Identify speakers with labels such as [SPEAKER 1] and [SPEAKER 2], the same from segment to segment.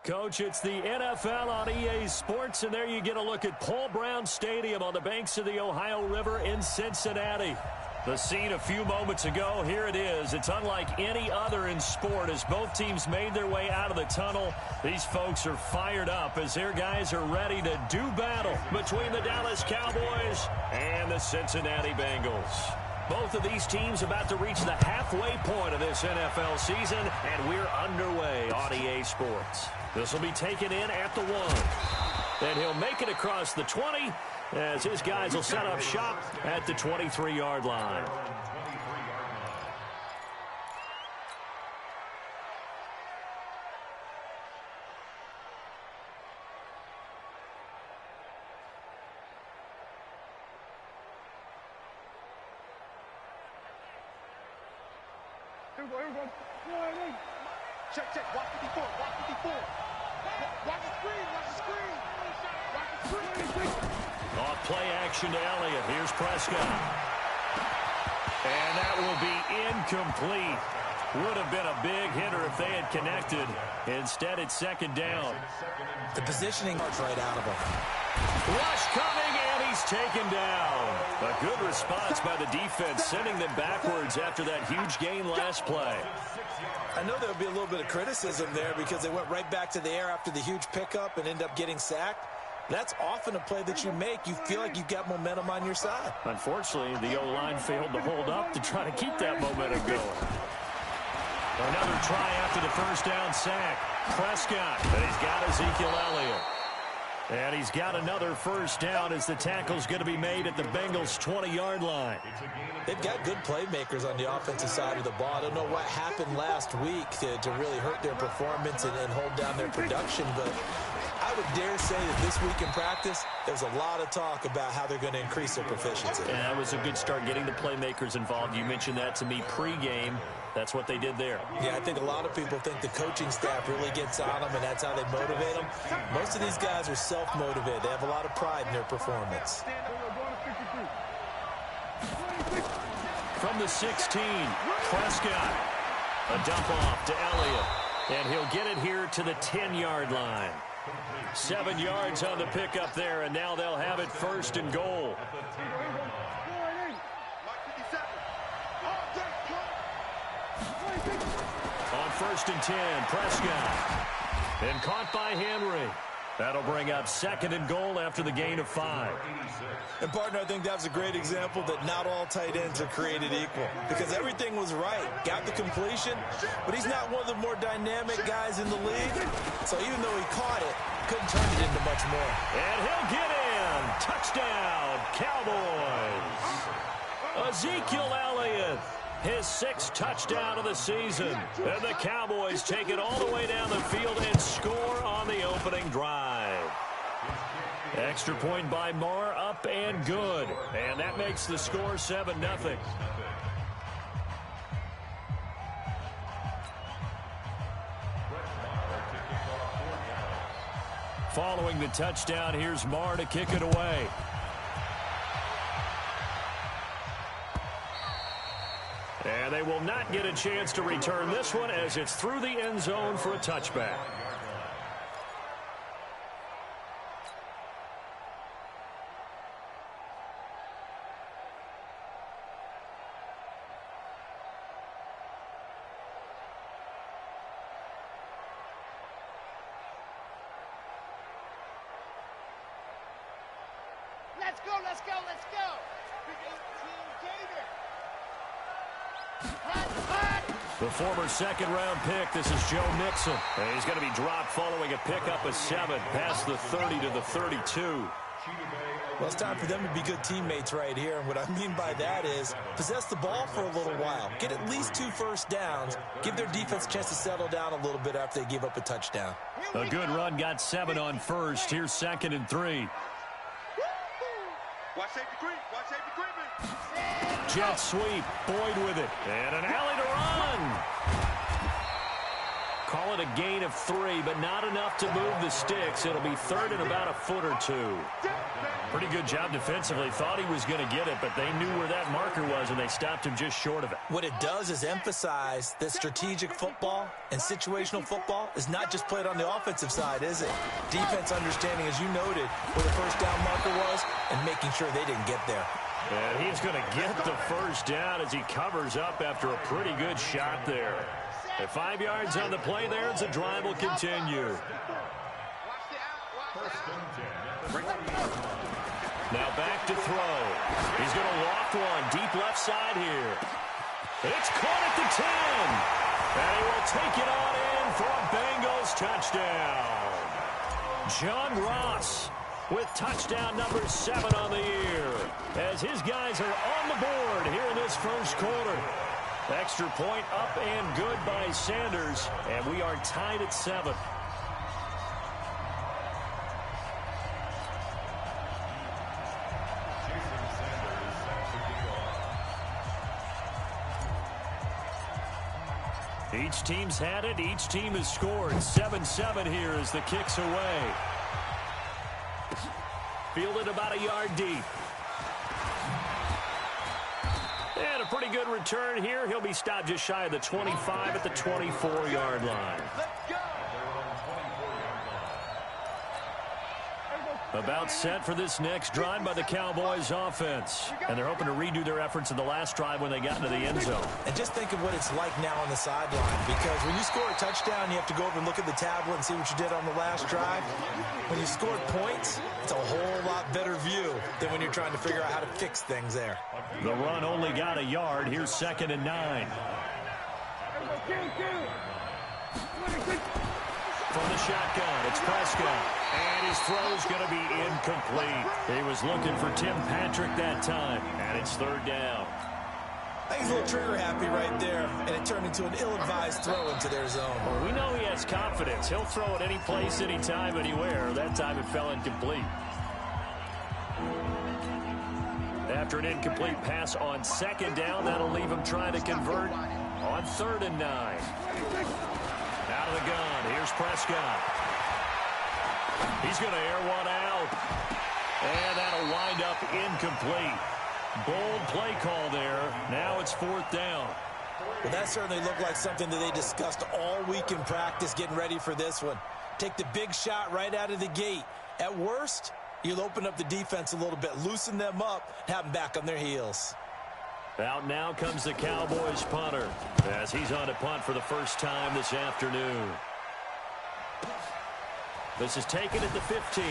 [SPEAKER 1] Coach, it's the NFL on EA Sports, and there you get a look at Paul Brown Stadium on the banks of the Ohio River in Cincinnati. The scene a few moments ago, here it is. It's unlike any other in sport as both teams made their way out of the tunnel. These folks are fired up as their guys are ready to do battle between the Dallas Cowboys and the Cincinnati Bengals. Both of these teams about to reach the halfway point of this NFL season, and we're underway on EA Sports. This will be taken in at the 1. And he'll make it across the 20 as his guys will set up shop at the 23-yard line.
[SPEAKER 2] Here we go. Check. Watch 54. Watch the screen. Watch the screen.
[SPEAKER 1] Off play action to Elliott. Here's Prescott. And that will be incomplete. Would have been a big hitter if they had connected. Instead, it's second down.
[SPEAKER 3] The positioning marks right out of him.
[SPEAKER 1] Rush coming, and he's taken down. A good response by the defense, sending them backwards after that huge gain last play.
[SPEAKER 3] I know there would be a little bit of criticism there because they went right back to the air after the huge pickup and end up getting sacked. That's often a play that you make. You feel like you've got momentum on your side.
[SPEAKER 1] Unfortunately, the O-line failed to hold up to try to keep that momentum going. Another try after the first down sack. Prescott, and he's got Ezekiel Elliott. And he's got another first down as the tackle's going to be made at the Bengals' 20-yard line.
[SPEAKER 3] They've got good playmakers on the offensive side of the ball. I don't know what happened last week to really hurt their performance and hold down their production, but I would dare say that this week in practice, there's a lot of talk about how they're going to increase their proficiency.
[SPEAKER 1] And that was a good start getting the playmakers involved. You mentioned that to me pregame. That's what they did there.
[SPEAKER 3] Yeah, I think a lot of people think the coaching staff really gets on them, and that's how they motivate them. Most of these guys are self-motivated. They have a lot of pride in their performance.
[SPEAKER 1] From the 16, Prescott. A dump off to Elliott. And he'll get it here to the 10-yard line. 7 yards on the pickup there, and now they'll have it first and goal. On 1st and 10, Prescott. And caught by Henry. That'll bring up 2nd and goal after the gain of 5.
[SPEAKER 3] And, partner, I think that's a great example that not all tight ends are created equal. Because everything was right. Got the completion, but he's not one of the more dynamic guys in the league. So even though he caught it, couldn't turn it into much more.
[SPEAKER 1] And he'll get in. Touchdown, Cowboys. Ezekiel Elliott. His 6th touchdown of the season. And the Cowboys take it all the way down the field and score on the opening drive. Extra point by Marr, up and good. And that makes the score 7-0. Following the touchdown, here's Marr to kick it away. And they will not get a chance to return this one as it's through the end zone for a touchback.
[SPEAKER 2] Let's go. Big 18 Gator.
[SPEAKER 1] The former 2nd-round pick, this is Joe Mixon. And he's going to be dropped following a pickup of 7 past the 30 to the 32.
[SPEAKER 3] Well, it's time for them to be good teammates right here. And what I mean by that is possess the ball for a little while. Get at least 2 first downs. Give their defense a chance to settle down a little bit after they give up a touchdown.
[SPEAKER 1] A good run got 7 on first. Here's 2nd and 3.
[SPEAKER 2] Watch safety creep.
[SPEAKER 1] Jet sweep. Boyd with it. And an alley to run. Call it a gain of 3, but not enough to move the sticks. It'll be third and about a foot or two. Pretty good job defensively. Thought he was going to get it, but they knew where that marker was, and they stopped him just short of it.
[SPEAKER 3] What it does is emphasize that strategic football and situational football is not just played on the offensive side, is it? Defense understanding, as you noted, where the first down marker was and making sure they didn't get there.
[SPEAKER 1] And he's going to get the first down as he covers up after a pretty good shot there. At 5 yards on the play there, as the drive will continue. Now back to throw. He's going to loft one deep left side here. It's caught at the 10. And he will take it on in for a Bengals touchdown. John Ross with touchdown number 7 on the year, as his guys are on the board here in this first quarter. Extra point up and good by Sanders, and we are tied at 7. Each team's had it. Each team has scored. 7-7 here as the kick's away. Fielded about a yard deep. And a pretty good return here. He'll be stopped just shy of the 25 at the 24-yard line. About set for this next drive by the Cowboys offense. And they're hoping to redo their efforts in the last drive when they got into the end zone.
[SPEAKER 3] And just think of what it's like now on the sideline, because when you score a touchdown, you have to go over and look at the tablet and see what you did on the last drive. When you scored points, it's a whole lot better view than when you're trying to figure out how to fix things there.
[SPEAKER 1] The run only got a yard. Here's 2nd and 9. From the shotgun, it's Prescott. And his throw's going to be incomplete. He was looking for Tim Patrick that time. And it's 3rd down.
[SPEAKER 3] I think he's a little trigger happy right there, and it turned into an ill-advised throw into their zone.
[SPEAKER 1] Well, we know he has confidence. He'll throw it any place, anytime, anywhere. That time it fell incomplete. After an incomplete pass on 2nd down, that'll leave him trying to convert on 3rd and 9. Out of the gun, here's Prescott. He's going to air one out. And that'll wind up incomplete. Bold play call there. Now it's 4th down.
[SPEAKER 3] Well, that certainly looked like something that they discussed all week in practice getting ready for this one. Take the big shot right out of the gate. At worst, you'll open up the defense a little bit, loosen them up, and have them back on their heels.
[SPEAKER 1] Out now comes the Cowboys punter as he's on to punt for the first time this afternoon. This is taken at the 15.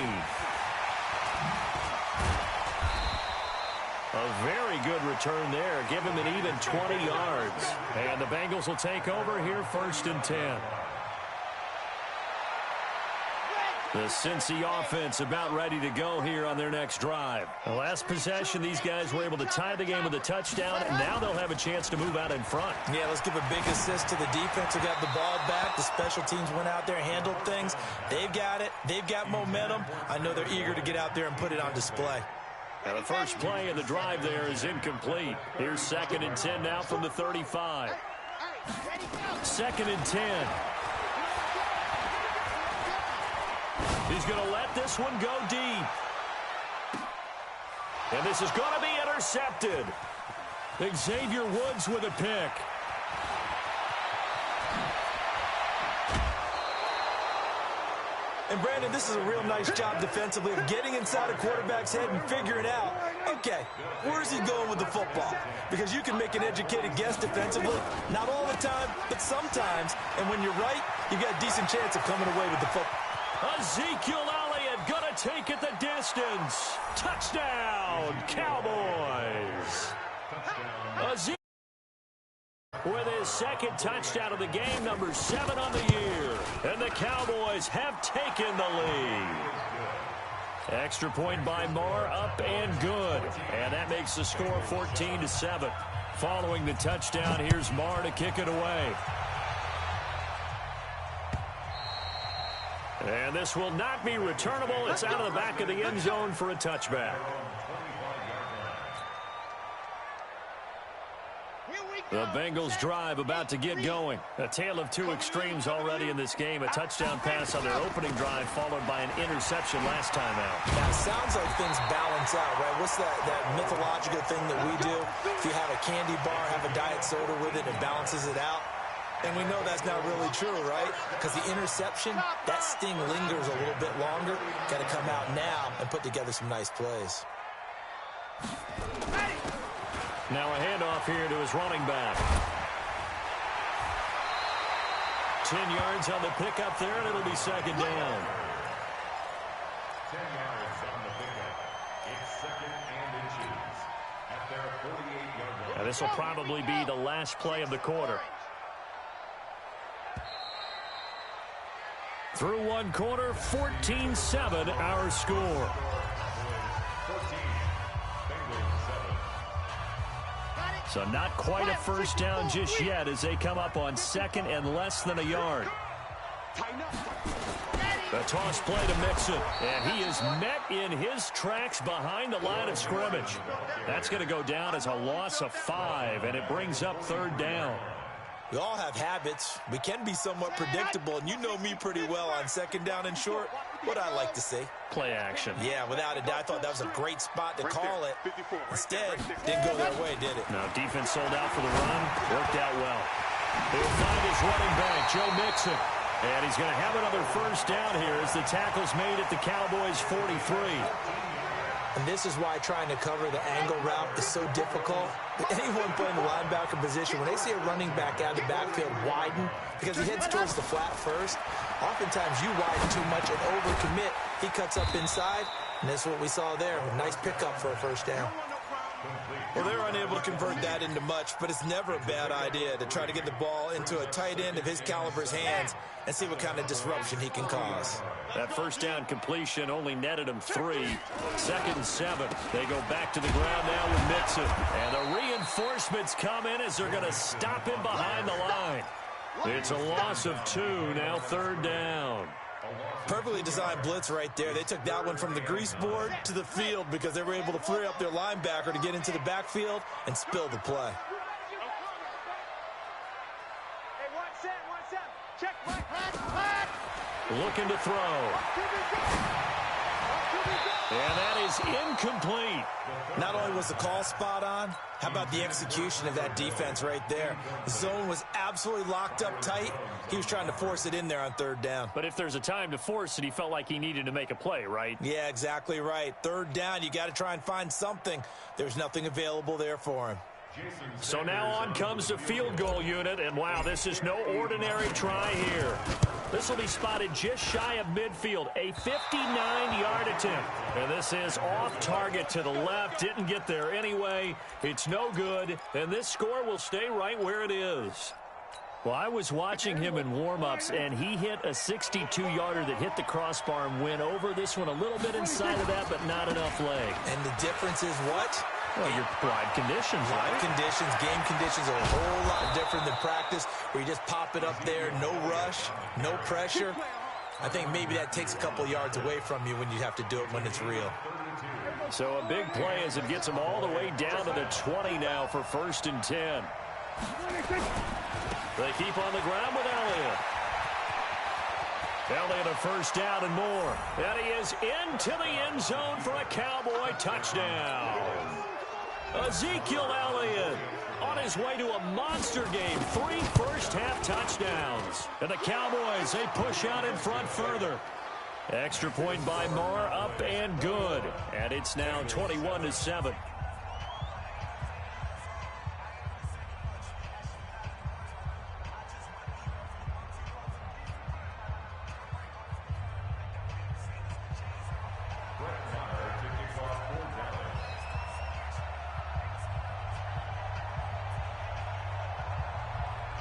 [SPEAKER 1] A very good return there. Give him an even 20 yards. And the Bengals will take over here 1st and 10. The Cincy offense about ready to go here on their next drive. The last possession, these guys were able to tie the game with a touchdown, and now they'll have a chance to move out in front.
[SPEAKER 3] Yeah, let's give a big assist to the defense who got the ball back. The special teams went out there and handled things. They've got it. They've got momentum. I know they're eager to get out there and put it on display.
[SPEAKER 1] Now the first play of the drive there is incomplete. Here's 2nd and 10 now from the 35. 2nd and 10. He's going to let this one go deep. And this is going to be intercepted. Xavier Woods with a pick.
[SPEAKER 3] And, Brandon, this is a real nice job defensively of getting inside a quarterback's head and figuring out, okay, where's he going with the football? Because you can make an educated guess defensively, not all the time, but sometimes. And when you're right, you've got a decent chance of coming away with the football.
[SPEAKER 1] Ezekiel Elliott gonna take it the distance. Touchdown, Cowboys. Ezekiel with his 2nd touchdown of the game, number 7 on the year. And the Cowboys have taken the lead. Extra point by Marr, up and good. And that makes the score 14-7. Following the touchdown, here's Marr to kick it away. And this will not be returnable. It's out of the back of the end zone for a touchback.
[SPEAKER 2] Here we
[SPEAKER 1] The Bengals drive about to get going. A tale of two extremes already in this game. A touchdown pass on their opening drive followed by an interception last time out.
[SPEAKER 3] Now, it sounds like things balance out, right? What's that mythological thing that we do? If you have a candy bar, have a diet soda with it, it balances it out. And we know that's not really true, right? Because the interception, that sting lingers a little bit longer. Got to come out now and put together some nice plays.
[SPEAKER 1] Now a handoff here to his running back. 10 yards on the pickup there, and it'll be second down.
[SPEAKER 4] 10 yards on the pickup. It's second and inches at their 48-yard line.
[SPEAKER 1] Now this will probably be the last play of the quarter. Through one quarter, 14-7 our score.
[SPEAKER 4] 14. Bengals 7.
[SPEAKER 1] So not quite a first down just yet as they come up on second and less than a yard. The toss play to Mixon, and he is met in his tracks behind the line of scrimmage. That's going to go down as a loss of 5, and it brings up third down.
[SPEAKER 3] We all have habits. We can be somewhat predictable, and you know me pretty well on second down and short. What I like to say.
[SPEAKER 1] Play action.
[SPEAKER 3] Yeah, without a doubt. I thought that was a great spot to call it. Instead, didn't go their way, did it?
[SPEAKER 1] Now, defense sold out for the run. Worked out well. He'll find his running back, Joe Mixon. And he's going to have another first down here as the tackle's made at the Cowboys' 43.
[SPEAKER 3] And this is why trying to cover the angle route is so difficult. Anyone playing the linebacker position, when they see a running back out of the backfield widen, because he heads towards the flat first, oftentimes you widen too much and overcommit. He cuts up inside, and that's what we saw there. A nice pickup for a first down. Well, they're unable to convert that into much, but it's never a bad idea to try to get the ball into a tight end of his caliber's hands and see what kind of disruption he can cause.
[SPEAKER 1] That first down completion only netted him 3. Second and 7. They go back to the ground now with Mixon. And the reinforcements come in as they're going to stop him behind the line. It's a loss of 2, now third down.
[SPEAKER 3] Perfectly designed blitz right there. They took that one from the grease board to the field because they were able to free up their linebacker to get into the backfield and spill the play.
[SPEAKER 2] Hey, one set. Check right hand.
[SPEAKER 1] Looking to throw. And that is incomplete.
[SPEAKER 3] Not only was the call spot on, how about the execution of that defense right there? The zone was absolutely locked up tight. He was trying to force it in there on third down.
[SPEAKER 1] But if there's a time to force it, he felt like he needed to make a play, right?
[SPEAKER 3] Yeah, exactly right. Third down, you got to try and find something. There's nothing available there for him.
[SPEAKER 1] So now on comes the field goal unit, and wow, this is no ordinary try here. This will be spotted just shy of midfield, a 59-yard attempt. And this is off target to the left, didn't get there anyway. It's no good, and this score will stay right where it is. Well, I was watching him in warm-ups, and he hit a 62-yarder that hit the crossbar and went over. This one a little bit inside of that, but not enough leg.
[SPEAKER 3] And the difference is what?
[SPEAKER 1] Well, your live conditions, right?
[SPEAKER 3] Live conditions, game conditions are a whole lot different than practice, where you just pop it up there, no rush, no pressure. I think maybe that takes a couple yards away from you when you have to do it when it's real.
[SPEAKER 1] So a big play as it gets him all the way down to the 20 now for first and 10. They keep on the ground with Elliott. Elliott a first down and more. And he is into the end zone for a Cowboy touchdown. Ezekiel Elliott on his way to a monster game. 3 first-half touchdowns. And the Cowboys, they push out in front further. Extra point by Moore, up and good. And it's now 21-7.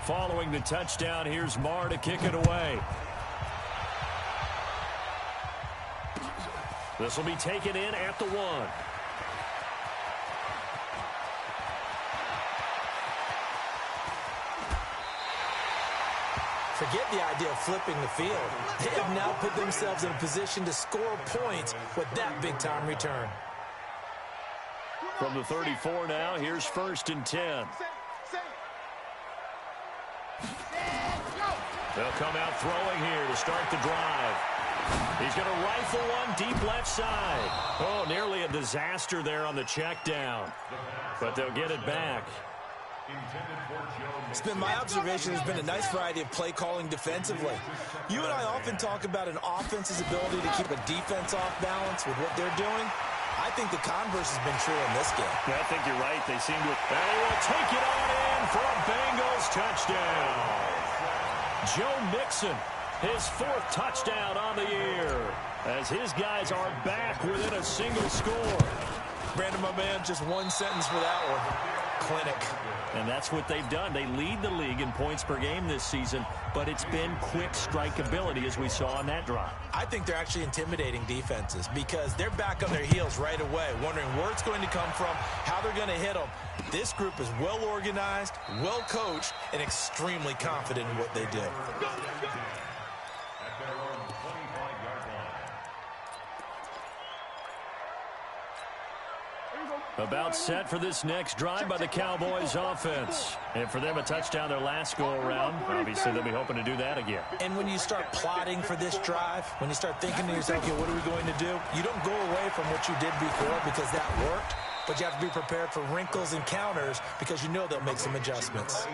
[SPEAKER 1] Following the touchdown, here's Marr to kick it away. This will be taken in at the 1.
[SPEAKER 3] Forget the idea of flipping the field. They have now put themselves in a position to score points with that big-time return.
[SPEAKER 1] From the 34 now, here's first and 10. They'll come out throwing here to start the drive. He's going to rifle one deep left side. Oh, nearly a disaster there on the check down. But they'll get it back.
[SPEAKER 3] It's been my observation there's been a nice variety of play calling defensively. You and I often talk about an offense's ability to keep a defense off balance with what they're doing. I think the converse has been true in this game.
[SPEAKER 1] Yeah, I think you're right. They seem to. They will take it on in for a Bengals touchdown. Joe Mixon, his 4th touchdown on the year, as his guys are back within a single score.
[SPEAKER 3] Brandon, my man, just one sentence for that one. Clinic.
[SPEAKER 1] And that's what they've done. They lead the league in points per game this season, but it's been quick strike ability as we saw on that drive.
[SPEAKER 3] I think they're actually intimidating defenses because they're back on their heels right away, wondering where it's going to come from, how they're going to hit them. This group is well organized, well coached, and extremely confident in what they do.
[SPEAKER 1] About set for this next drive by the Cowboys offense. And for them, a touchdown their last go-around. Obviously, they'll be hoping to do that again.
[SPEAKER 3] And when you start plotting for this drive, when you start thinking to yourself, okay, what are we going to do? You don't go away from what you did before because that worked, but you have to be prepared for wrinkles and counters because you know they'll make some adjustments.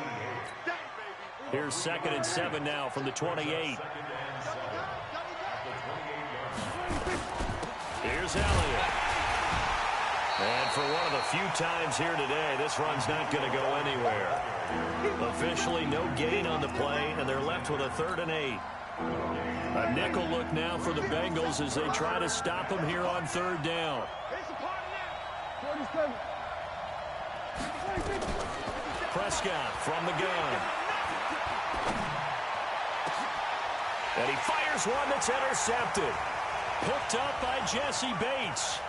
[SPEAKER 1] Here's 2nd and 7 now from the 28. Here's Elliott. And for one of the few times here today, this run's not going to go anywhere. Officially no gain on the play, and they're left with a 3rd and 8. A nickel look now for the Bengals as they try to stop them here on 3rd down. Prescott from the gun. And he fires one that's intercepted. Hooked up by Jesse Bates.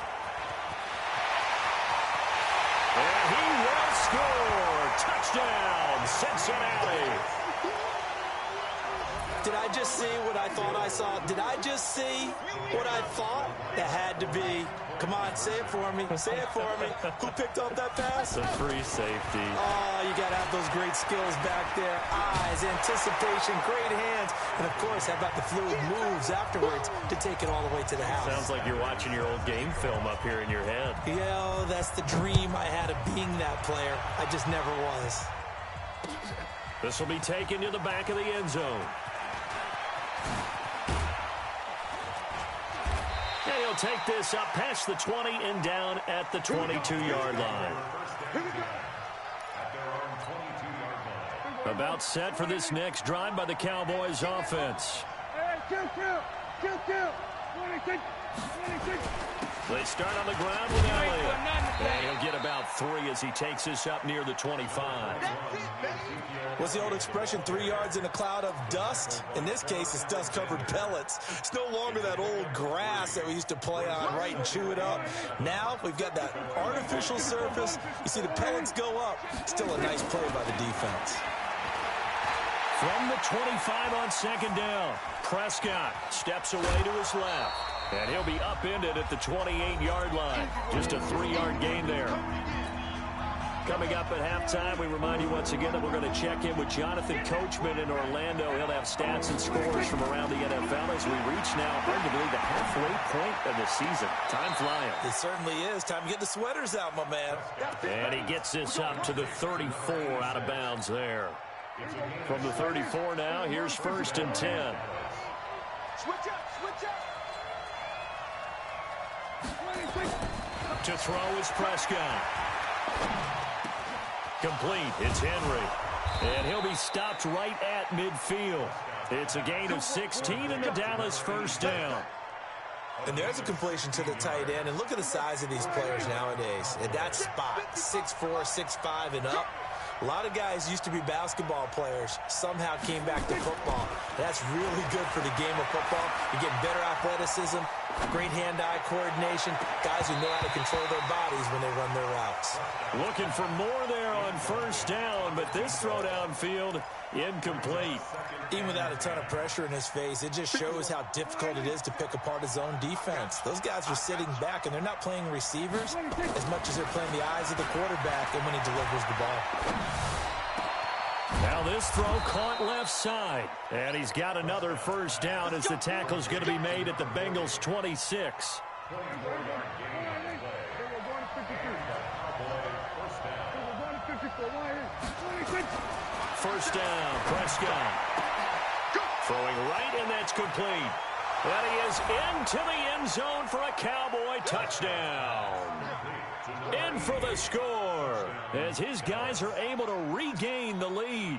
[SPEAKER 1] And he will score. Touchdown, Cincinnati.
[SPEAKER 3] Did I just see what I thought I saw? Did I just see what I thought? That had to be. Come on, say it for me. Say it for me. Who picked up that pass?
[SPEAKER 1] The free safety.
[SPEAKER 3] Oh, you got to have those great skills back there. Eyes, anticipation, great hands. And, of course, how about the fluid moves afterwards to take it all the way to the house?
[SPEAKER 1] Sounds like you're watching your old game film up here in your head.
[SPEAKER 3] Yeah, that's the dream I had of being that player. I just never was.
[SPEAKER 1] This will be taken to the back of the end zone. And he'll take this up past the 20 and down at the 22-yard line. About set for this next drive by the Cowboys offense. They start on the ground with Elliott. And he'll get about 3 as he takes this up near the 25.
[SPEAKER 3] What's the old expression, 3 yards in a cloud of dust? In this case, it's dust-covered pellets. It's no longer that old grass that we used to play on, right, and chew it up. Now we've got that artificial surface. You see the pellets go up. Still a nice play by the defense.
[SPEAKER 1] From the 25 on 2nd down, Prescott steps away to his left. And he'll be upended at the 28-yard line. Just a 3-yard gain there. Coming up at halftime, we remind you once again that we're going to check in with Jonathan Coachman in Orlando. He'll have stats and scores from around the NFL as we reach now, arguably, the halfway point of the season. Time flying.
[SPEAKER 3] It certainly is. Time to get the sweaters out, my man.
[SPEAKER 1] And he gets this up to the 34 out of bounds there. From the 34 now, here's 1st and 10.
[SPEAKER 2] Switch up, switch up.
[SPEAKER 1] To throw is Prescott. Complete. It's Henry. And he'll be stopped right at midfield. It's a gain of 16 and the Dallas 1st down.
[SPEAKER 3] And there's a completion to the tight end. And look at the size of these players nowadays. At that spot, 6'4", 6'5", and up. A lot of guys used to be basketball players, somehow came back to football. That's really good for the game of football. You're getting better athleticism, great hand-eye coordination, guys who know how to control their bodies when they run their routes.
[SPEAKER 1] Looking for more there on 1st down, but this throw downfield, incomplete.
[SPEAKER 3] Even without a ton of pressure in his face, it just shows how difficult it is to pick apart his own defense. Those guys are sitting back, and they're not playing receivers as much as they're playing the eyes of the quarterback and when he delivers the ball.
[SPEAKER 1] Now Now this throw caught left side. And he's got another first down as the tackle's going to be made at the Bengals 26. First down, Prescott. Throwing right, and that's complete. And he is into the end zone for a Cowboy touchdown. In for the score as his guys are able to regain the lead.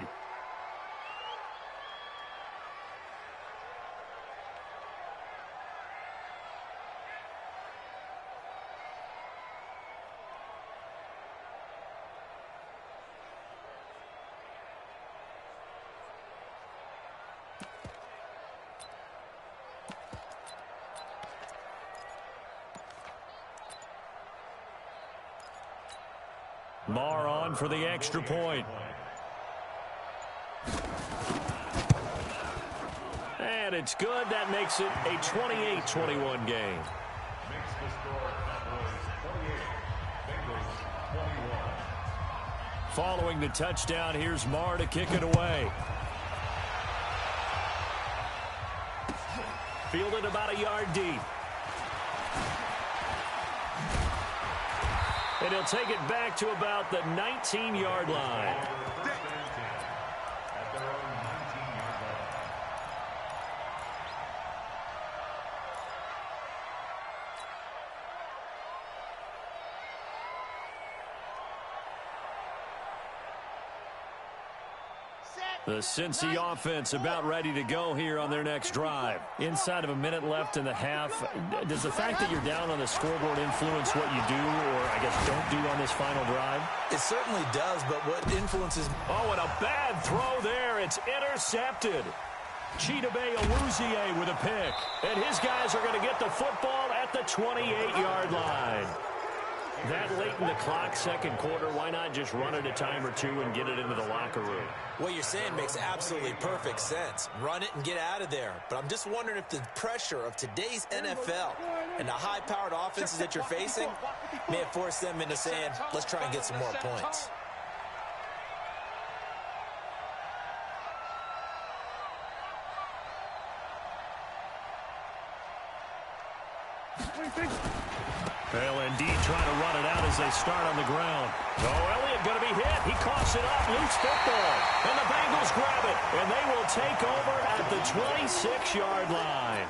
[SPEAKER 1] Marr on for the extra point. And it's good. That makes it a 28-21 game.
[SPEAKER 4] Makes the score Cowboys 28, Bengals 21.
[SPEAKER 1] Following the touchdown, here's Marr to kick it away. Fielded about a yard deep. And he'll take it back to about the 19-yard line.
[SPEAKER 4] At their own 19-yard line.
[SPEAKER 1] The Cincy offense about ready to go here on their next drive. Inside of a minute left in the half. Does the fact that you're down on the scoreboard influence what you do, or I guess don't do on this final drive?
[SPEAKER 3] It certainly does, but what influences...
[SPEAKER 1] Oh, and a bad throw there. It's intercepted. Chidobe Awuzie with a pick. And his guys are going to get the football at the 28-yard line. That late in the clock, second quarter, why not just run it a time or two and get it into the locker room?
[SPEAKER 3] What you're saying makes absolutely perfect sense. Run it and get out of there. But I'm just wondering if the pressure of today's NFL and the high-powered offenses that you're facing may have forced them into saying, let's try and get some more points.
[SPEAKER 1] They'll indeed try to run it out as they start on the ground. Oh, Elliott going to be hit. He coughs it up. Loose football. And the Bengals grab it. And they will take over at the 26-yard line.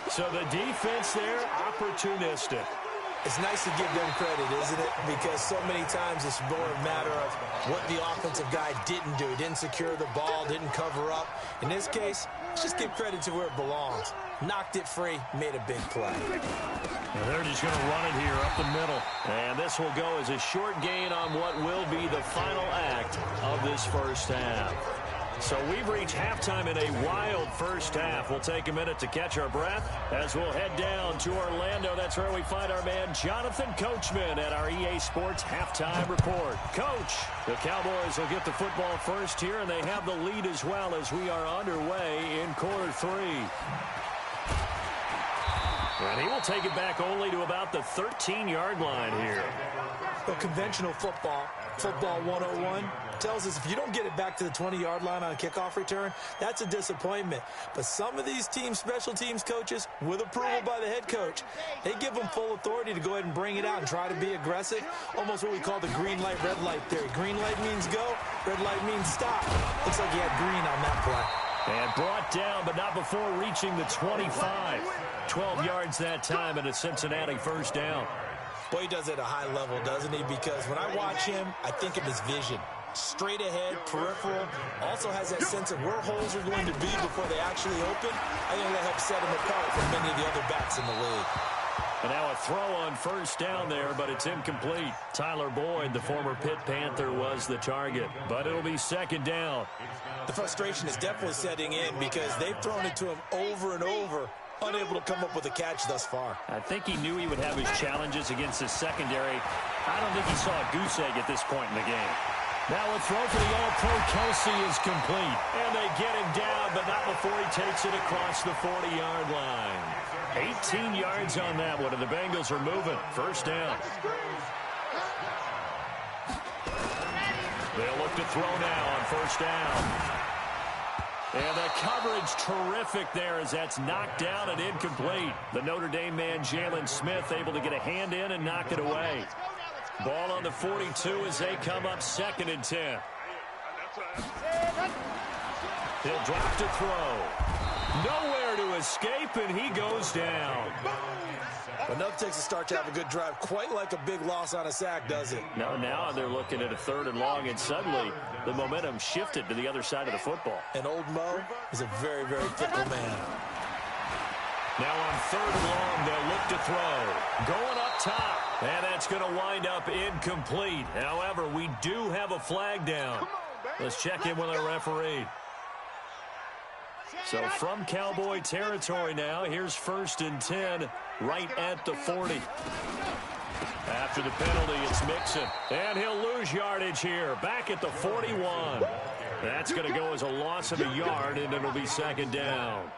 [SPEAKER 1] So the defense there, opportunistic.
[SPEAKER 3] It's nice to give them credit, isn't it? Because so many times it's more a matter of what the offensive guy didn't do. He didn't secure the ball, didn't cover up. In this case, let's just give credit to where it belongs. Knocked it free, made a big play.
[SPEAKER 1] And they're just going to run it here up the middle. And this will go as a short gain on what will be the final act of this first half. So we've reached halftime in a wild first half. We'll take a minute to catch our breath as we'll head down to Orlando. That's where we find our man Jonathan Coachman at our EA Sports Halftime Report. Coach, the Cowboys will get the football first here, and they have the lead as well as we are underway in quarter three. And he will take it back only to about the 13-yard line here.
[SPEAKER 3] Well, conventional football 101, tells us if you don't get it back to the 20-yard line on a kickoff return, that's a disappointment. But some of these teams, special teams coaches, with approval by the head coach, they give them full authority to go ahead and bring it out and try to be aggressive, almost what we call the green light, red light theory. Green light means go, red light means stop. Looks like he had green on that play.
[SPEAKER 1] And brought down, but not before reaching the 25. 12 yards that time, and a Cincinnati first down.
[SPEAKER 3] Boy, he does it at a high level, doesn't he? Because when I watch him, I think of his vision. Straight ahead, peripheral, also has that sense of where holes are going to be before they actually open. I think that helps set him apart from many of the other backs in the league.
[SPEAKER 1] And now a throw on first down there, but it's incomplete. Tyler Boyd, the former Pitt Panther, was the target, but it'll be second down.
[SPEAKER 3] The frustration is definitely setting in because they've thrown it to him over and over, unable to come up with a catch thus far.
[SPEAKER 1] I think he knew he would have his challenges against his secondary. I don't think he saw a goose egg at this point in the game. Now a throw for the All-Pro Kelsey is complete. And they get him down, but not before he takes it across the 40-yard line. 18 yards on that one, and the Bengals are moving. First down. They'll look to throw now on first down. And the coverage terrific there as that's knocked down and incomplete. The Notre Dame man, Jalen Smith, able to get a hand in and knock it away. Ball on the 42 as they come up 2nd and 10. He'll drop to throw. Nowhere to escape, and he goes down.
[SPEAKER 3] Enough takes a start to have a good drive. Quite like a big loss on a sack, does it?
[SPEAKER 1] No, now they're looking at a 3rd and long, and suddenly the momentum shifted to the other side of the football.
[SPEAKER 3] And old Mo is a very, very fickle man.
[SPEAKER 1] Now on 3rd and long, they'll look to throw. Going up top, and that's going to wind up incomplete. However, we do have a flag down. Let's check in with our referee. So from Cowboy territory now, here's 1st and 10 right at the 40. After the penalty, it's Mixon. And he'll lose yardage here, back at the 41. That's going to go as a loss of a yard, and it'll be 2nd down.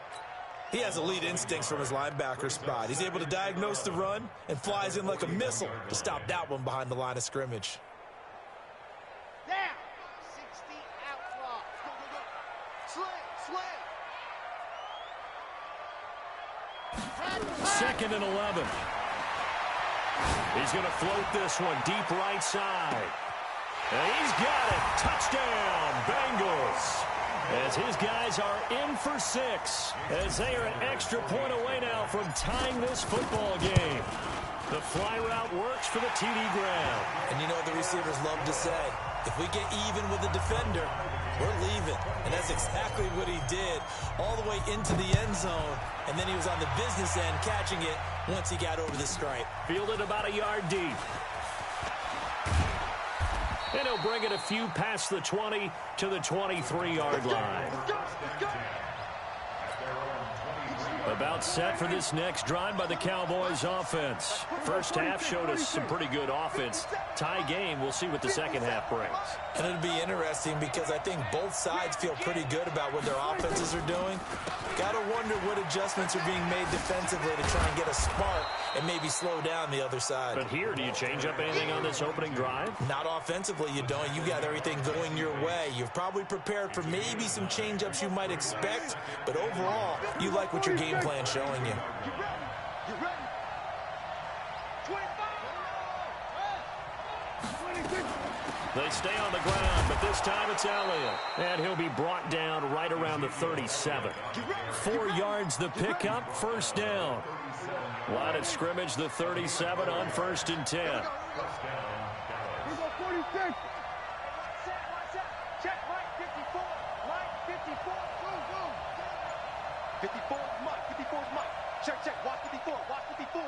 [SPEAKER 3] He has elite instincts from his linebacker spot. He's able to diagnose the run and flies in like a missile to stop that one behind the line of scrimmage.
[SPEAKER 2] Now, 60 out block. Go, go, go. Sling.
[SPEAKER 1] 2nd and 11. He's going to float this one deep right side. And he's got it. Touchdown, Bengals. As his guys are in for 6. As they are an extra point away now from tying this football game. The fly route works for the TD grab.
[SPEAKER 3] And you know what the receivers love to say? If we get even with the defender, we're leaving. And that's exactly what he did all the way into the end zone. And then he was on the business end catching it once he got over the stripe.
[SPEAKER 1] Fielded about a yard deep. And he'll bring it a few past the 20 to the 23-yard line. About set for this next drive by the Cowboys offense. First half showed us some pretty good offense. Tie game, we'll see what the second half brings.
[SPEAKER 3] And it'll be interesting because I think both sides feel pretty good about what their offenses are doing. Got to wonder what adjustments are being made defensively to try and get a spark and maybe slow down the other side.
[SPEAKER 1] But here, do you change up anything on this opening drive?
[SPEAKER 3] Not offensively, you don't. You got everything going your way. You've probably prepared for maybe some change-ups you might expect, but overall, you like what your game plan's showing you.
[SPEAKER 1] They stay on the ground, but this time it's Elliott. And he'll be brought down right around the 37. 4 yards the pickup, first down. Line of scrimmage, the 37 on 1st and 10.
[SPEAKER 2] Check, right, 54. Right, 54. Boom. 54 is Mike. 54 is Mike. Check. Watch 54. Watch 54.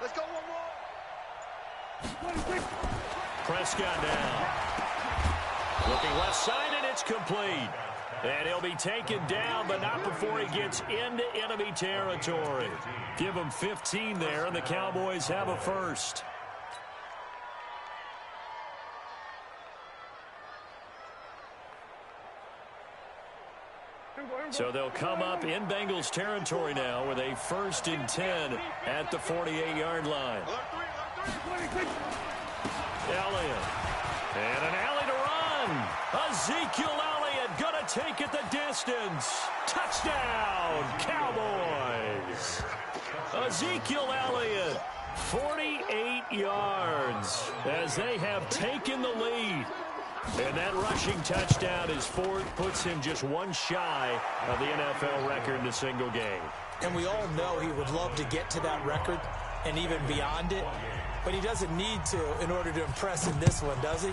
[SPEAKER 2] Let's go one more.
[SPEAKER 1] Prescott now. Looking left side, and it's complete. And he'll be taken down, but not before he gets into enemy territory. Give him 15 there, and the Cowboys have a first. So they'll come up in Bengals territory now with a 1st and 10 at the 48-yard line. Elliott. And an alley to run. Ezekiel Elliott going to take it the distance. Touchdown, Cowboys. Ezekiel Elliott, 48 yards as they have taken the lead. And that rushing touchdown is fourth, puts him just one shy of the NFL record in a single game.
[SPEAKER 3] And we all know he would love to get to that record and even beyond it, but he doesn't need to in order to impress in this one, does he?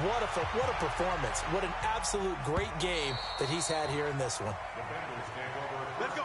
[SPEAKER 3] What a performance. What an absolute great game that he's had here in this one.
[SPEAKER 2] Let's go.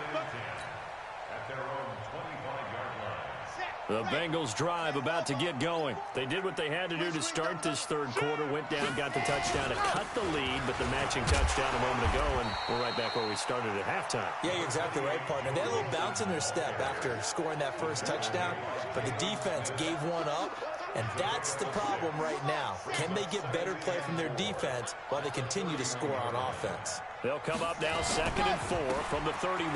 [SPEAKER 1] The Bengals drive about to get going. They did what they had to do to start this third quarter, went down, got the touchdown to cut the lead, but the matching touchdown a moment ago, and we're right back where we started at halftime.
[SPEAKER 3] Yeah, you're exactly right, partner. They had a little bounce in their step after scoring that first touchdown, but the defense gave one up, and that's the problem right now. Can they get better play from their defense while they continue to score on offense? They'll
[SPEAKER 1] come up now 2nd and 4 from the 31.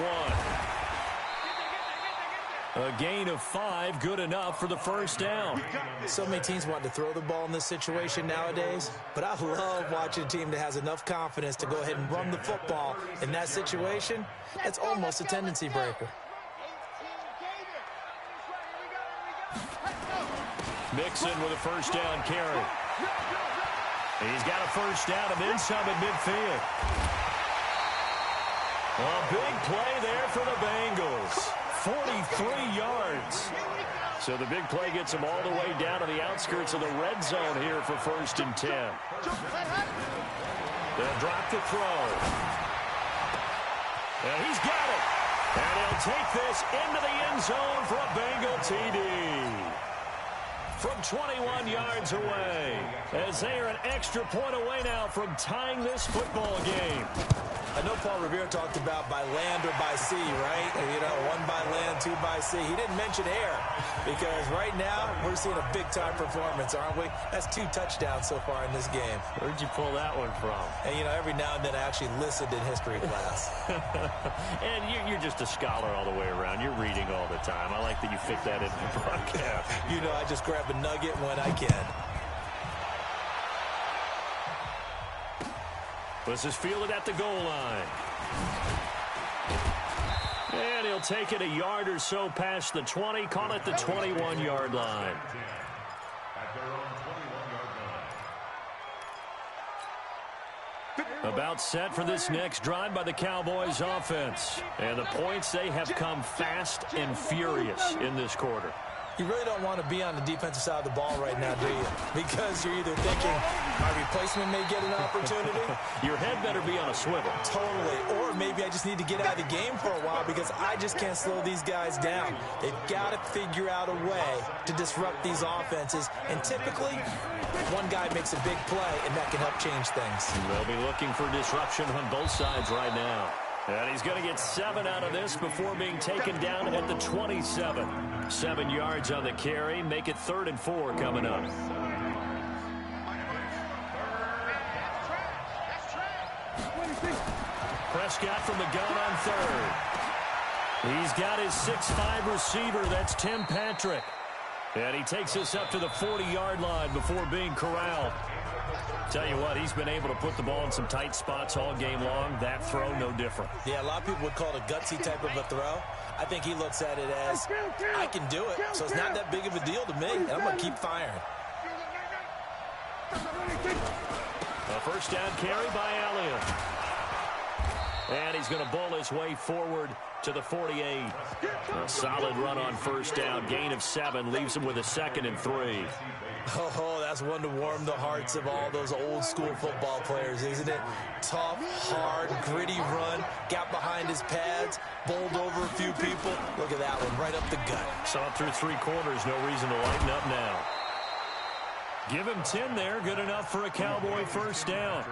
[SPEAKER 1] A gain of 5, good enough for the first down.
[SPEAKER 3] So many teams want to throw the ball in this situation nowadays, but I love watching a team that has enough confidence to go ahead and run the football. In that situation, that's almost a tendency breaker.
[SPEAKER 1] Mixon with a first down carry. He's got a first down and then some at midfield. A big play there for the Bengals. 43 yards. So the big play gets them all the way down to the outskirts of the red zone here for 1st and 10. They'll drop the throw. And he's got it. And he'll take this into the end zone for a Bengal TD. From 21 yards away, as they are an extra point away now from tying this football game.
[SPEAKER 3] I know Paul Revere talked about by land or by sea, right? You know, 1 by land, 2 by sea. He didn't mention air because right now we're seeing a big-time performance, aren't we? That's 2 touchdowns so far in this game.
[SPEAKER 1] Where'd you pull that one from?
[SPEAKER 3] And, you know, every now and then I actually listened in history class.
[SPEAKER 1] And you're just a scholar all the way around. You're reading all the time. I like that you fit that into the broadcast.
[SPEAKER 3] You know, I just grab a nugget when I can.
[SPEAKER 1] This is fielded at the goal line. And he'll take it a yard or so past the 20. Call it the 21-yard line. About set for this next drive by the Cowboys offense. And the points, they have come fast and furious in this quarter.
[SPEAKER 3] You really don't want to be on the defensive side of the ball right now, do you? Because you're either thinking, my replacement may get an opportunity.
[SPEAKER 1] Your head better be on a swivel.
[SPEAKER 3] Totally. Or maybe I just need to get out of the game for a while because I just can't slow these guys down. They've got to figure out a way to disrupt these offenses. And typically, one guy makes a big play, and that can help change things.
[SPEAKER 1] They'll be looking for disruption on both sides right now. And he's going to get 7 out of this before being taken down at the 27. 7 yards on the carry. Make it 3rd and 4 coming up. Prescott from the gun on 3rd. He's got his 6'5 receiver. That's Tim Patrick. And he takes us up to the 40-yard line before being corralled. Tell you what, he's been able to put the ball in some tight spots all game long. That throw, no different.
[SPEAKER 3] Yeah, a lot of people would call it a gutsy type of a throw. I think he looks at it as, I can do it, so it's not that big of a deal to me, and I'm going to keep firing.
[SPEAKER 1] A first down carry by Elliott. And he's going to bowl his way forward to the 48. A solid run on first down. Gain of 7 leaves him with a 2nd and 3.
[SPEAKER 3] Oh, that's one to warm the hearts of all those old-school football players, isn't it? Tough, hard, gritty run. Got behind his pads, bowled over a few people. Look at that one, right up the gut.
[SPEAKER 1] Saw it through 3 quarters. No reason to lighten up now. Give him 10 there. Good enough for a Cowboy first down.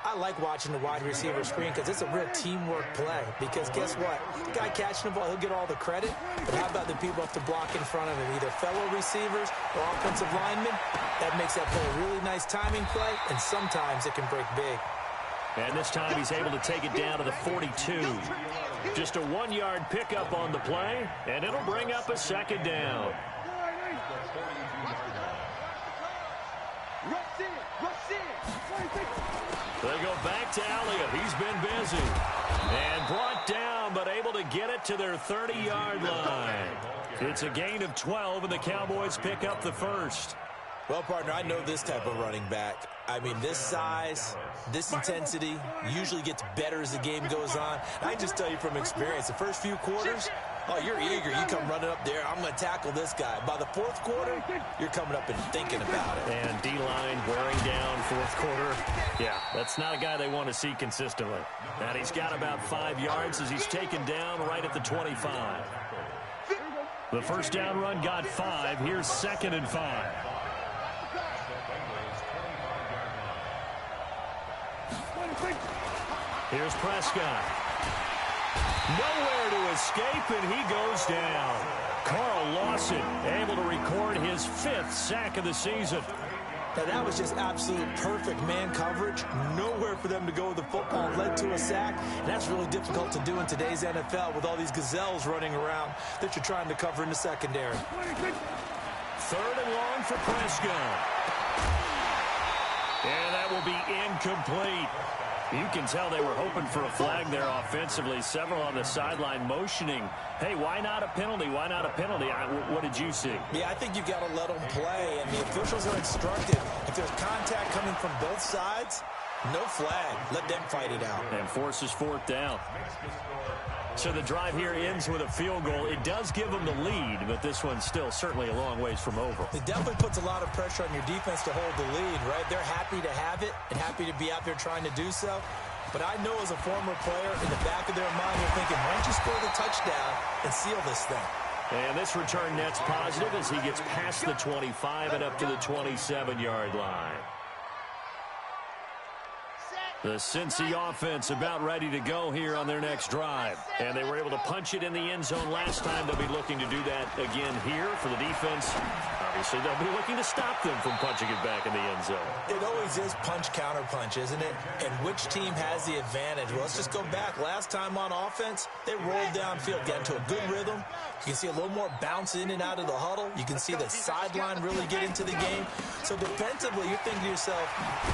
[SPEAKER 3] I like watching the wide receiver screen because it's a real teamwork play. Because guess what? The guy catching the ball, he'll get all the credit. But how about the people have to block in front of him, either fellow receivers or offensive linemen? That makes that play a really nice timing play, and sometimes it can break big.
[SPEAKER 1] And this time he's able to take it down to the 42. Just a 1-yard pickup on the play, and it'll bring up a 2nd down. They go back to Elliott. He's been busy. And brought down, but able to get it to their 30-yard line. It's a gain of 12, and the Cowboys pick up the first.
[SPEAKER 3] Well, partner, I know this type of running back. I mean, this size, this intensity usually gets better as the game goes on. I can just tell you from experience, the first few quarters, oh, you're eager. You come running up there. I'm going to tackle this guy. By the 4th quarter, you're coming up and thinking about it.
[SPEAKER 1] And D-line wearing down 4th quarter. Yeah, that's not a guy they want to see consistently. And he's got about 5 yards as he's taken down right at the 25. The first down run got 5. Here's 2nd and 5. Here's Prescott. Nowhere to escape, and he goes down. Carl Lawson able to record his 5th sack of the season.
[SPEAKER 3] Now, that was just absolute perfect man coverage. Nowhere for them to go with the football. Led to a sack. And that's really difficult to do in today's NFL with all these gazelles running around that you're trying to cover in the secondary.
[SPEAKER 1] 3rd and long for Prescott. And that will be incomplete. You can tell they were hoping for a flag there offensively. Several on the sideline motioning, hey, why not a penalty? Why not a penalty? What did you see?
[SPEAKER 3] Yeah, I think you've got to let them play, and the officials are instructed. If there's contact coming from both sides, no flag. Let them fight it out.
[SPEAKER 1] And forces 4th down. So the drive here ends with a field goal. It does give them the lead, but this one's still certainly a long ways from over.
[SPEAKER 3] It definitely puts a lot of pressure on your defense to hold the lead, right? They're happy to have it and happy to be out there trying to do so. But I know as a former player, in the back of their mind, they're thinking, why don't you score the touchdown and seal this thing?
[SPEAKER 1] And this return net's positive as he gets past the 25 and up to the 27-yard line. The Cincy offense about ready to go here on their next drive. And they were able to punch it in the end zone last time. They'll be looking to do that again here for the defense. Obviously, they'll be looking to stop them from punching it back in the end zone.
[SPEAKER 3] It always is punch-counter-punch, isn't it? And which team has the advantage? Well, let's just go back. Last time on offense, they rolled downfield, got into a good rhythm. You can see a little more bounce in and out of the huddle. You can see the sideline really get into the game. So defensively, you're thinking to yourself,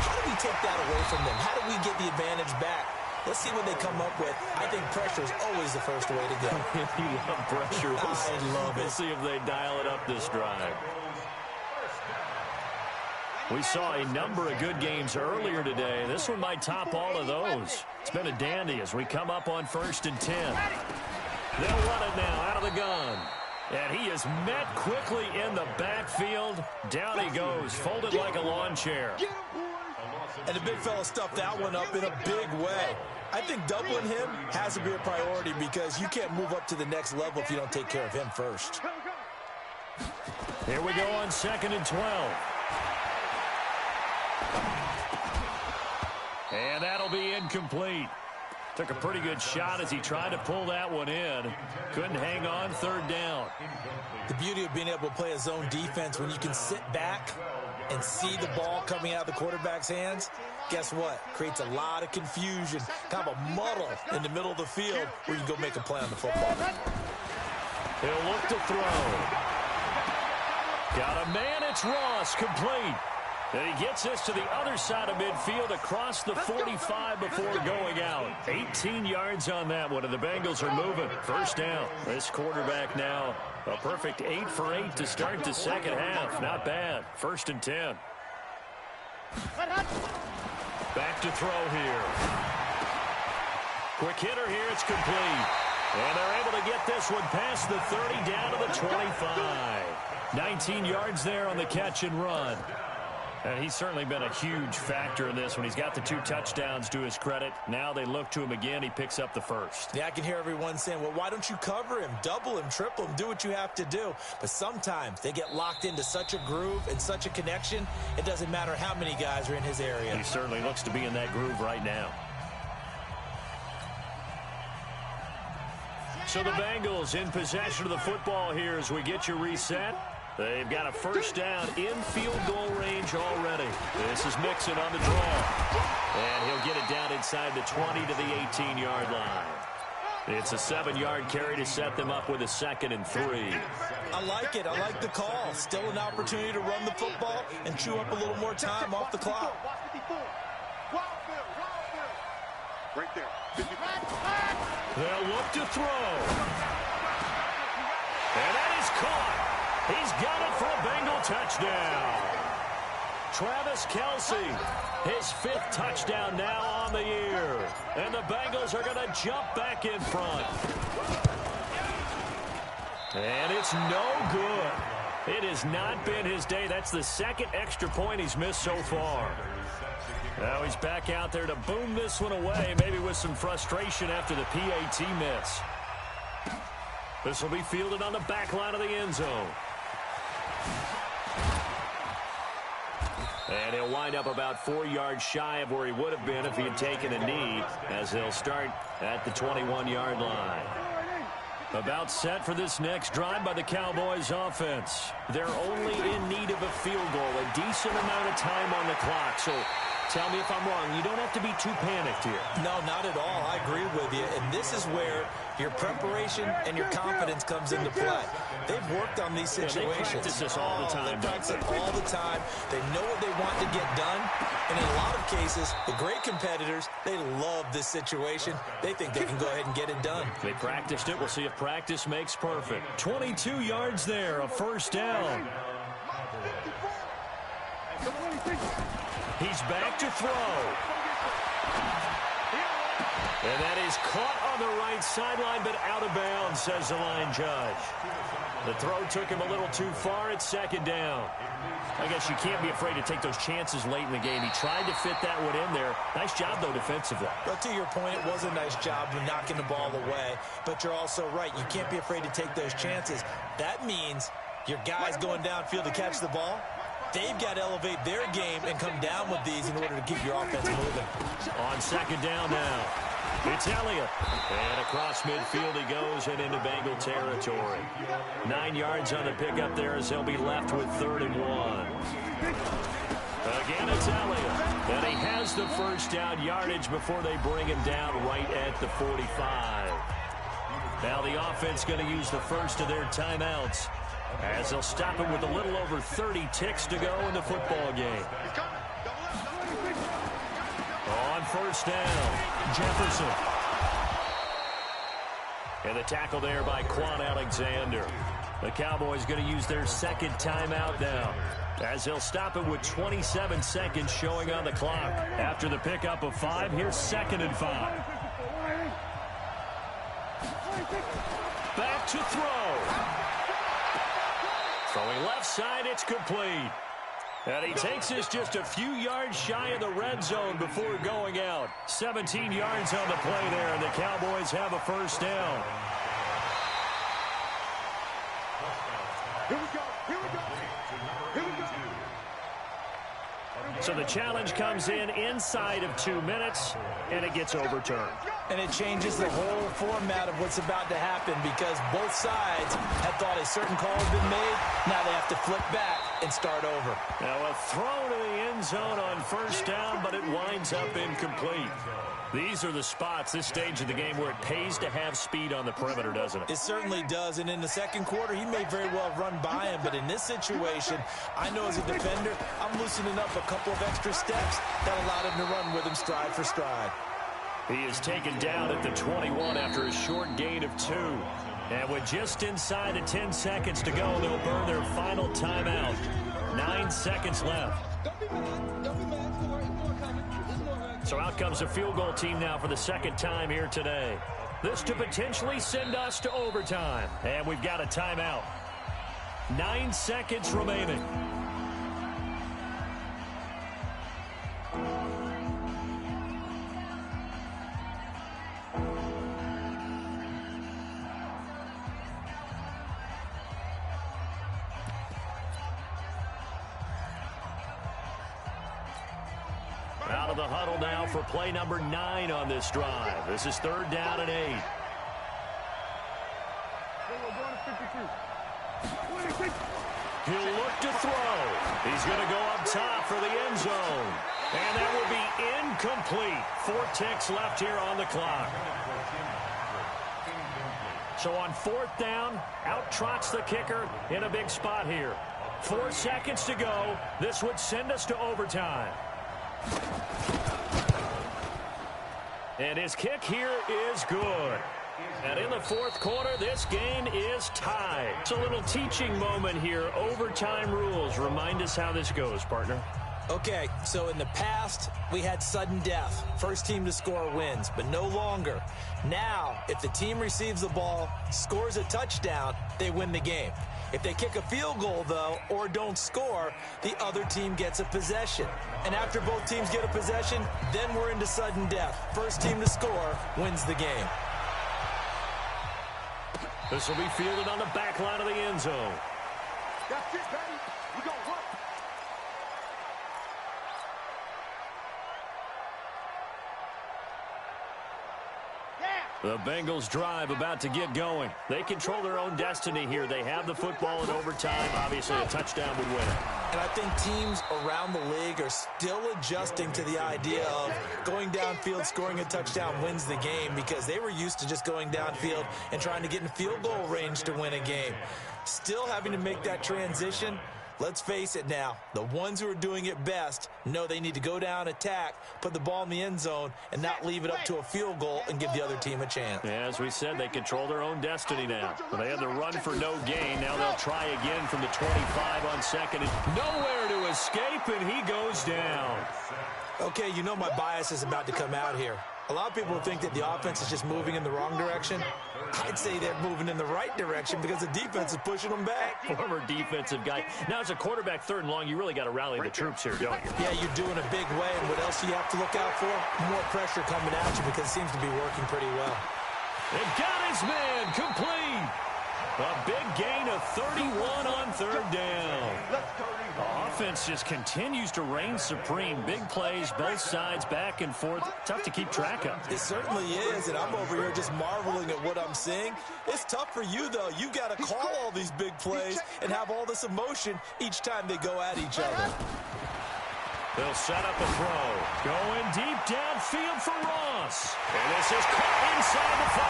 [SPEAKER 3] how do we take that away from them? How do we get the advantage back? Let's see what they come up with. I think pressure is always the first way to go.
[SPEAKER 1] You love pressure.
[SPEAKER 3] I love it.
[SPEAKER 1] We'll see if they dial it up this drive. We saw a number of good games earlier today. This one might top all of those. It's been a dandy as we come up on 1st and 10. They'll run it now out of the gun. And he is met quickly in the backfield. Down he goes, folded like a lawn chair.
[SPEAKER 3] And the big fella stuffed that one up in a big way. I think doubling him has to be a priority because you can't move up to the next level if you don't take care of him first.
[SPEAKER 1] Here we go on 2nd and 12. And that'll be incomplete. Took a pretty good shot as he tried to pull that one in. Couldn't hang on, 3rd down.
[SPEAKER 3] The beauty of being able to play a zone defense when you can sit back and see the ball coming out of the quarterback's hands, guess what? Creates a lot of confusion, kind of a muddle in the middle of the field where you can go make a play on the football.
[SPEAKER 1] He'll look to throw. Got a man, it's Ross, complete. And he gets this to the other side of midfield across the 45 before going out. 18 yards on that one, and the Bengals are moving. 1st down. This quarterback now a perfect 8 for 8 to start the second half. Not bad. 1st and 10. Back to throw here. Quick hitter here. It's complete. And they're able to get this one past the 30 down to the 25. 19 yards there on the catch and run. And he's certainly been a huge factor in this when he's got the 2 touchdowns to his credit. Now they look to him again. He picks up the 1st.
[SPEAKER 3] Yeah, I can hear everyone saying, well, why don't you cover him, double him, triple him, do what you have to do. But sometimes they get locked into such a groove and such a connection, it doesn't matter how many guys are in his area.
[SPEAKER 1] He certainly looks to be in that groove right now. So the Bengals in possession of the football here as we get you reset. They've got a 1st down in field goal range already. This is Mixon on the draw. And he'll get it down inside the 20 to the 18-yard line. It's a 7-yard carry to set them up with a 2nd and 3.
[SPEAKER 3] I like it. I like the call. Still an opportunity to run the football and chew up a little more time off the clock.
[SPEAKER 2] Right there.
[SPEAKER 1] They'll look to throw. And that is caught. He's got it for a Bengal touchdown. Travis Kelce, his 5th touchdown now on the year. And the Bengals are going to jump back in front. And it's no good. It has not been his day. That's the 2nd extra point he's missed so far. Now he's back out there to boom this one away, maybe with some frustration after the PAT miss. This will be fielded on the back line of the end zone. And he'll wind up about 4 yards shy of where he would have been if he had taken a knee, as they'll start at the 21-yard line. About set for this next drive by the Cowboys offense. They're only in need of a field goal, a decent amount of time on the clock. So tell me if I'm wrong. You don't have to be too panicked here.
[SPEAKER 3] No, not at all. I agree with you. And this is where your preparation and your confidence comes into play. They've worked on these situations.
[SPEAKER 1] They practice this all the time.
[SPEAKER 3] They practice it all the time. They know what they want to get done. And in a lot of cases, the great competitors, they love this situation. They think they can go ahead and get it done.
[SPEAKER 1] They practiced it. We'll see if practice makes perfect. 22 yards there, a first down. He's back to throw. And that is caught on the right sideline, but out of bounds, says the line judge. The throw took him a little too far. It's second down. I guess you can't be afraid to take those chances late in the game. He tried to fit that one in there. Nice job, though, defensively.
[SPEAKER 3] But to your point, it was a nice job of knocking the ball away. But you're also right. You can't be afraid to take those chances. That means your guys going downfield to catch the ball, they've got to elevate their game and come down with these in order to keep your offense moving.
[SPEAKER 1] On second down now, it's Elliott. And across midfield he goes and into Bengal territory. 9 yards on the pickup there as they'll be left with 3rd and 1. Again, it's Elliott. And he has the first down yardage before they bring him down right at the 45. Now the offense going to use the first of their timeouts, as they'll stop it with a little over 30 ticks to go in the football game. On first down, Jefferson. And the tackle there by Quan Alexander. The Cowboys going to use their second timeout now, as they'll stop it with 27 seconds showing on the clock. After the pickup of 5, here's 2nd and 5. Back to throw. Throwing left side, it's complete. And he takes this just a few yards shy of the red zone before going out. 17 yards on the play there, and the Cowboys have a first down.
[SPEAKER 2] Here we go. Here we go. Here we go.
[SPEAKER 1] So the challenge comes in inside of 2 minutes, and it gets overturned.
[SPEAKER 3] And it changes the whole format of what's about to happen, because both sides had thought a certain call had been made. Now they have to flip back and start over.
[SPEAKER 1] Now a throw to the end zone on first down, but it winds up incomplete. These are the spots, this stage of the game, where it pays to have speed on the perimeter, doesn't it?
[SPEAKER 3] It certainly does, and in the second quarter, he may very well run by him, but in this situation, I know as a defender, I'm loosening up a couple of extra steps that allowed him to run with him stride for stride.
[SPEAKER 1] He is taken down at the 21 after a short gain of 2. And with just inside of 10 seconds to go, they'll burn their final timeout. 9 seconds left. So out comes the field goal team now for the second time here today. This to potentially send us to overtime. And we've got a timeout. 9 seconds remaining. Out of the huddle now for play number 9 on this drive. This is 3rd down and 8. He'll look to throw. He's going to go up top for the end zone. And that will be incomplete. 4 ticks left here on the clock. So on 4th down, out trots the kicker in a big spot here. 4 seconds to go. This would send us to overtime. And his kick here is good. And in the 4th quarter, this game is tied. It's a little teaching moment here. Overtime rules. Remind us how this goes, partner.
[SPEAKER 3] Okay, so in the past, we had sudden death. First team to score wins, but no longer. Now, if the team receives the ball, scores a touchdown, they win the game. If they kick a field goal, though, or don't score, the other team gets a possession. And after both teams get a possession, then we're into sudden death. First team to score wins the game.
[SPEAKER 1] This will be fielded on the back line of the end zone.
[SPEAKER 2] That's it, baby. We go work. Yeah.
[SPEAKER 1] The Bengals drive about to get going. They control their own destiny here. They have the football in overtime. Obviously, a touchdown would win it.
[SPEAKER 3] And I think teams around the league are still adjusting to the idea of going downfield, scoring a touchdown wins the game, because they were used to just going downfield and trying to get in field goal range to win a game. Still having to make that transition. Let's face it now, the ones who are doing it best know they need to go down, attack, put the ball in the end zone, and not leave it up to a field goal and give the other team a chance.
[SPEAKER 1] Yeah, as we said, they control their own destiny now. They had the run for no gain. Now they'll try again from the 25 on second. And nowhere to escape, and he goes down.
[SPEAKER 3] Okay, you know my bias is about to come out here. A lot of people think that the offense is just moving in the wrong direction. I'd say they're moving in the right direction because the defense is pushing them back.
[SPEAKER 1] Former defensive guy. Now, as a quarterback, 3rd and long, you really got to rally the troops here, don't you?
[SPEAKER 3] Yeah, you're doing a big way, and what else do you have to look out for? More pressure coming at you because it seems to be working pretty well.
[SPEAKER 1] And got his man complete. A big gain of 31 on 3rd down. The offense just continues to reign supreme. Big plays, both sides, back and forth. Tough to keep track of.
[SPEAKER 3] It certainly is, and I'm over here just marveling at what I'm seeing. It's tough for you, though. You got to call all these big plays and have all this emotion each time they go at each other.
[SPEAKER 1] They'll set up a throw. Going deep downfield for Ross. And this is caught inside the 5.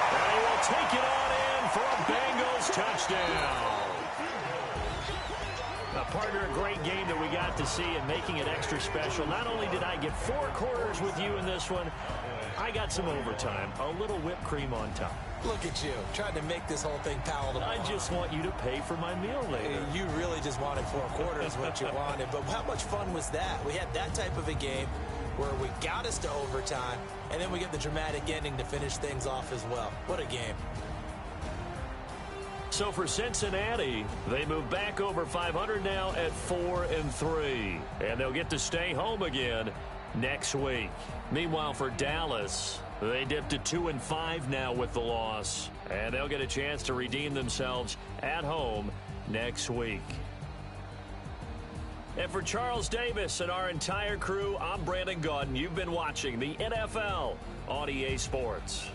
[SPEAKER 1] And he will take it on in for a Bengals touchdown. Now, partner, a great game that we got to see and making it extra special. Not only did I get 4 quarters with you in this one, I got some overtime. A little whipped cream on top.
[SPEAKER 3] Look at you, trying to make this whole thing palatable.
[SPEAKER 1] I just want you to pay for my meal later.
[SPEAKER 3] You really just wanted 4 quarters, what you wanted. But how much fun was that? We had that type of a game where we got us to overtime, and then we get the dramatic ending to finish things off as well. What a game.
[SPEAKER 1] So for Cincinnati, they move back over 500 now at 4-3. And they'll get to stay home again next week. Meanwhile, for Dallas, they dipped to 2-5 now with the loss. And they'll get a chance to redeem themselves at home next week. And for Charles Davis and our entire crew, I'm Brandon Gaudin. You've been watching the NFL on EA Sports.